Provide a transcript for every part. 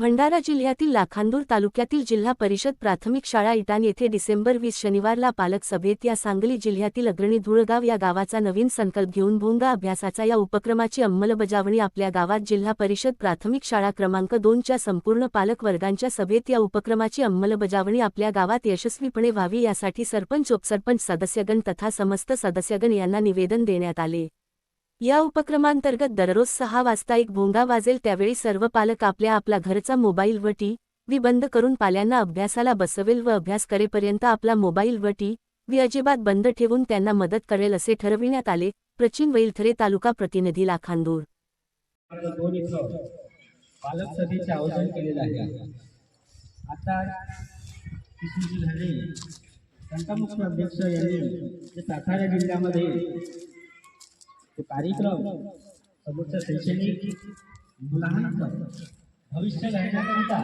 भंडारा जिल्ह्यातील लाखांदूर तालुक्यातील जिल्हा परिषद प्राथमिक शाळा इटान येथे डिसेंबर 20 शनिवारला पालक सभेत या सांगली जिल्ह्यातील अग्रणी धुळगाव या गावाचा नवीन संकल्प घेऊन भोंगा अभ्यासाचा या उपक्रमाची अंमलबजावणी आपल्या गावात जिल्हा परिषद प्राथमिक शाळा क्रमांक 2 च्या संपूर्ण पालक वर्गांच्या सभेत या उपक्रमाची अंमलबजावणी आपल्या गावात यशस्वीपणे व्हावी यासाठी सरपंच उपसरपंच सदस्यगण तथा समस्त सदस्यगण यांना निवेदन देण्यात आले। या उपक्रमांतर्गत दररोज 6 वाजता एक भोंगा वाजेल त्यावेळी सर्व पालक आपला घरचा मोबाईल व टी.व्ही बंद करून पाल्यांना अभ्यासाला बसवेल व अभ्यास करेपर्यंत आपला मोबाईल व टी.व्ही अजिबात बंद ठेवून त्यांना मदत करेल असे ठरविण्यात आले। प्रचिन वैलथरे तालुका प्रतिनिधी लाखांदूर। पालक सभेचे आयोजन केलेले आहे। आता मुख्य अध्यक्ष यांनी सातारा जिल्ह्यामध्ये कार्यक्रम समोरच्या शैक्षणिक मुलांचं भविष्य घडण्याकरिता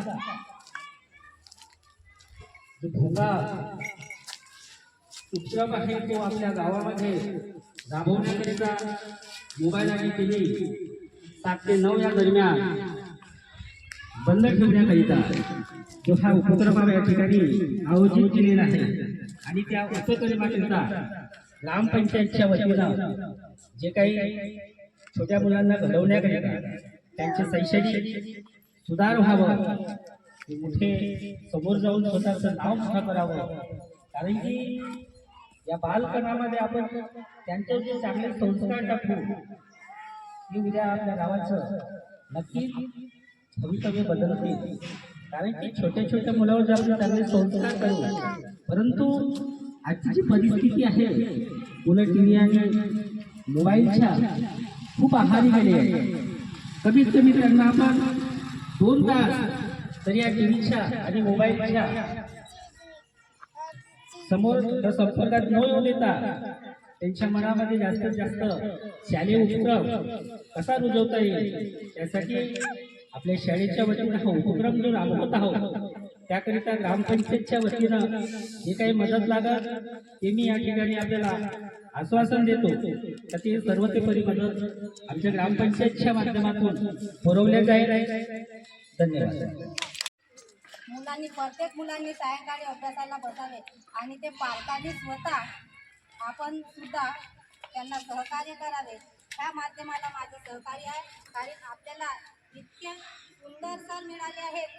जो भोंगा उपक्रम आहे तो आपल्या गावामध्ये राबवण्याकरिता मोबाईल आणि टीव्ही 7 ते 9 या दरम्यान बंद ठेवण्याकरिता जो हा उपक्रम या ठिकाणी आयोजित केलेला आहे आणि त्या उपक्रमाकरिता ग्रामपंचायतच्या वतीनं जे काही छोट्या मुलांना घडवण्याकरिता त्यांचे शैक्षणिक सुधार व्हावं, मोठे समोर जाऊन स्वतःचं नाव मोठं करावं, कारण की या बालपणामध्ये आपण त्यांचे जे चांगले संस्कार टाकू की उद्या आपल्या गावाचं नक्की भवितव्य बदलतील। कारण की छोट्या छोट्या मुलावर जे आपण चांगले संस्कार करू, परंतु आजची जी परिस्थिती आहे उलट टीव्ही आणि मोबाईलच्या खूप आहारी गेले आहे। कमीत कमी त्यांना आपण 2 तास तरी या टीव्हीच्या आणि मोबाईलच्या समोर संपर्कात न येऊ देता त्यांच्या मनामध्ये जास्तीत जास्त शालेय उपक्रम कसा रुजवता येईल त्यासाठी आपल्या शाळेच्या वतीनं हा उपक्रम जो राबवत आहोत त्याकरिता ग्रामपंचायतच्या वतीनं जे काही मदत लागत ते मी या ठिकाणी आपल्याला आश्वासन देतो तर ते सर्वतोपरी मदत आमच्या ग्रामपंचायतच्या माध्यमातून पुरवल्या जाईल। धन्यवाद। प्रत्येक मुलांनी सायंकाळी अभ्यासाला बसावे आणि ते पालकांनी स्वतः आपण सुद्धा त्यांना सहकार्य करावे। ह्या माध्यमाला माझं सहकार्य आहे, कारण आपल्याला इतके सुंदर सर मिळाले आहेत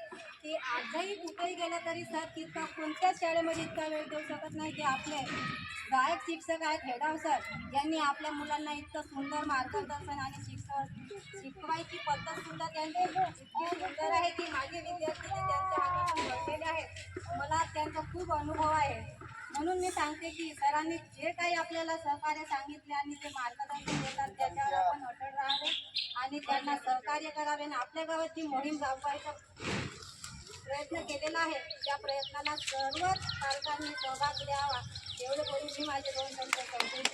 की आजही कुठेही गेलं तरी सर तितका कोणत्याच शाळेमध्ये इतका वेळ देऊ शकत नाही की आपले गायक शिक्षक आहेत हेडाव सर यांनी आपल्या मुलांना इतकं सुंदर मार्गदर्शन आणि शिकवायची पद्धत सुद्धा त्यांची इतकी सुंदर आहे की माझे विद्यार्थी त्यांच्या हातातून घडलेले आहेत। मला त्यांचा खूप अनुभव आहे, म्हणून मी सांगते की सरांनी जे काही आपल्याला सहकार्य सांगितले आणि ते मार्गदर्शन देतात त्याच्यावर आपण अटळ राहावे आणि त्यांना सहकार्य करावे आणि आपल्या गावात जी मोहीम राबवायचा प्रयत्न केलेला आहे त्या प्रयत्नाला सर्वच पालकांनी सहभाग द्यावा एवढे करून मी माझे 2 शब्द संपूर्ण